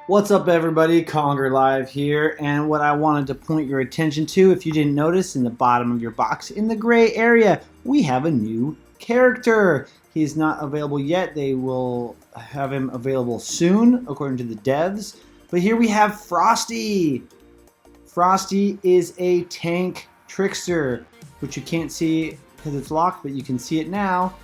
What's up, everybody? Conger Live here, and what I wanted to point your attention to, if you didn't notice, in the bottom of your box in the gray area, we have a new character. He's not available yet. They will have him available soon, according to the devs. But here we have Frosty. Frosty is a Tank Trickster, which you can't see because it's locked, but you can see it now,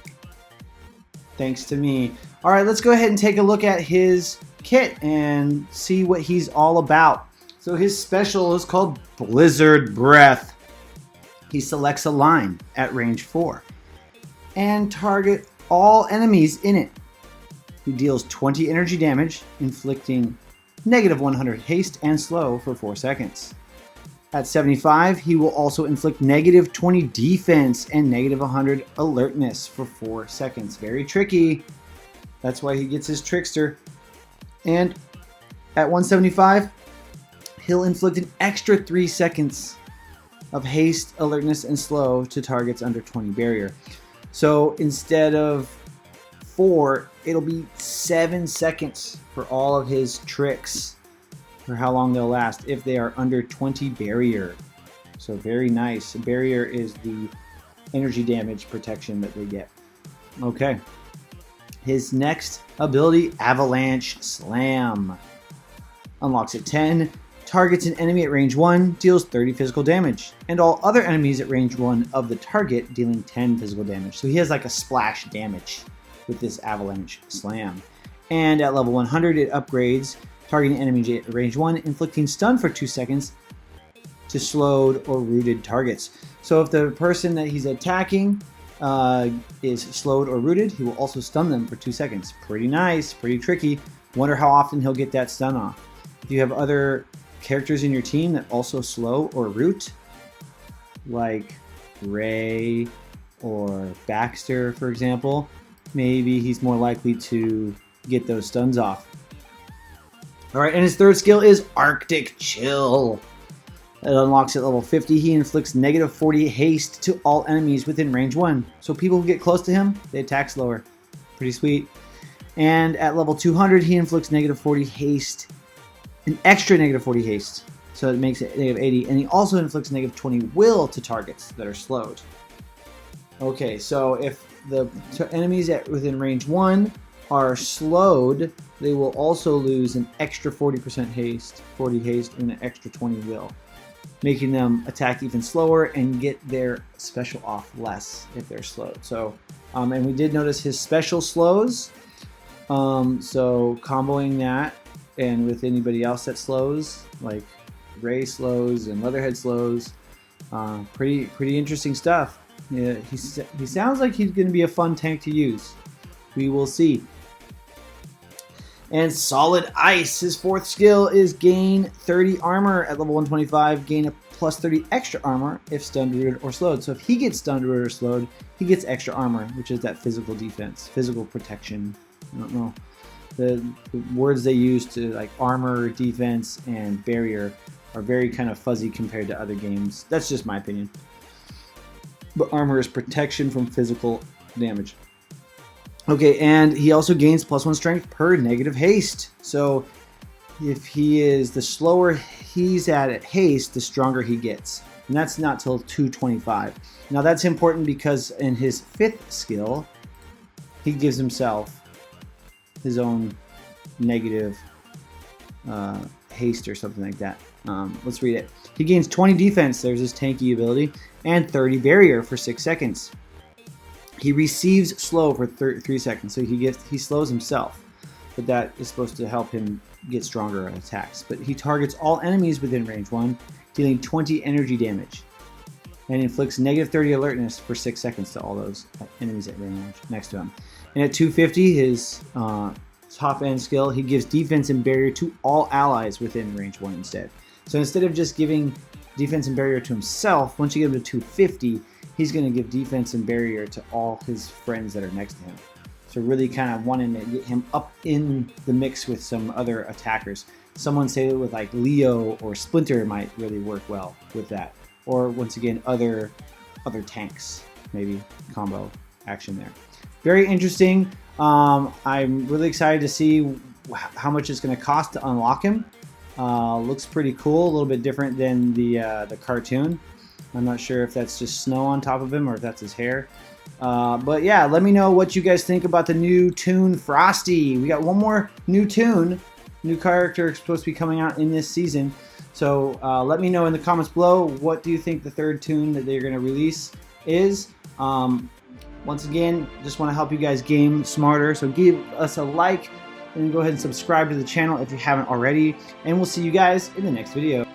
thanks to me. All right, let's go ahead and take a look at his kit and see what he's all about. So his special is called Blizzard Breath. He selects a line at range 4 and target all enemies in it. He deals 20 energy damage, inflicting negative 100 haste and slow for 4 seconds. At 75, he will also inflict negative 20 defense and negative 100 alertness for 4 seconds. Very tricky. That's why he gets his Trickster. And at 175, he'll inflict an extra 3 seconds of haste, alertness, and slow to targets under 20 barrier. So instead of 4, it'll be 7 seconds for all of his tricks, for how long they'll last if they are under 20 barrier. So very nice. Barrier is the energy damage protection that they get. Okay. His next ability, Avalanche Slam. Unlocks at 10, targets an enemy at range 1, deals 30 physical damage, and all other enemies at range 1 of the target dealing 10 physical damage. So he has like a splash damage with this Avalanche Slam. And at level 100, it upgrades, targeting enemies at range 1, inflicting stun for 2 seconds to slowed or rooted targets. So if the person that he's attacking is slowed or rooted, he will also stun them for 2 seconds. Pretty nice, pretty tricky. Wonder how often he'll get that stun off. If you have other characters in your team that also slow or root, like Ray or Baxter, for example, maybe he's more likely to get those stuns off. Alright, and his third skill is Arctic Chill. It unlocks at level 50. He inflicts negative 40 haste to all enemies within range 1. So people who get close to him, they attack slower. Pretty sweet. And at level 200, he inflicts negative 40 haste. An extra negative 40 haste. So it makes it negative 80. And he also inflicts negative 20 will to targets that are slowed. Okay, so if the enemies within range 1 are slowed, they will also lose an extra 40% haste, 40 haste, and an extra 20 will, making them attack even slower and get their special off less if they're slowed. So, and we did notice his special slows. So comboing that and with anybody else that slows, like Ray slows and Leatherhead slows, pretty interesting stuff. Yeah, he sounds like he's going to be a fun tank to use. We will see. And Solid Ice, his fourth skill is gain 30 armor at level 125, gain a plus 30 extra armor if stunned, rooted, or slowed. So if he gets stunned, rooted, or slowed, he gets extra armor, which is that physical defense, physical protection. I don't know. The words they use to like armor, defense, and barrier are very kind of fuzzy compared to other games. That's just my opinion. But armor is protection from physical damage. Okay, and he also gains +1 strength per negative haste. So if he is, the slower he's at haste, the stronger he gets. And that's not till 225. Now that's important because in his fifth skill, he gives himself his own negative haste or something like that. Let's read it. He gains 20 defense, there's his tanky ability, and 30 barrier for 6 seconds. He receives slow for 3 seconds, so he slows himself, but that is supposed to help him get stronger at attacks. But he targets all enemies within range 1, dealing 20 energy damage, and inflicts negative 30 alertness for 6 seconds to all those enemies at range next to him. And at 250, his top end skill, he gives defense and barrier to all allies within range 1 instead. So instead of just giving defense and barrier to himself, once you get him to 250, he's going to give defense and barrier to all his friends that are next to him. So really kind of wanting to get him up in the mix with some other attackers. Someone say with like Leo or Splinter might really work well with that. Or once again, other tanks, maybe combo action there. Very interesting. I'm really excited to see how much it's going to cost to unlock him. Looks pretty cool, a little bit different than the cartoon. I'm not sure if that's just snow on top of him or if that's his hair. But yeah, let me know what you guys think about the new toon Frosty. We got one more new toon, new character supposed to be coming out in this season. So let me know in the comments below, what do you think the third toon that they're going to release is. Once again, just want to help you guys game smarter, so give us a like and go ahead and subscribe to the channel if you haven't already, and we'll see you guys in the next video.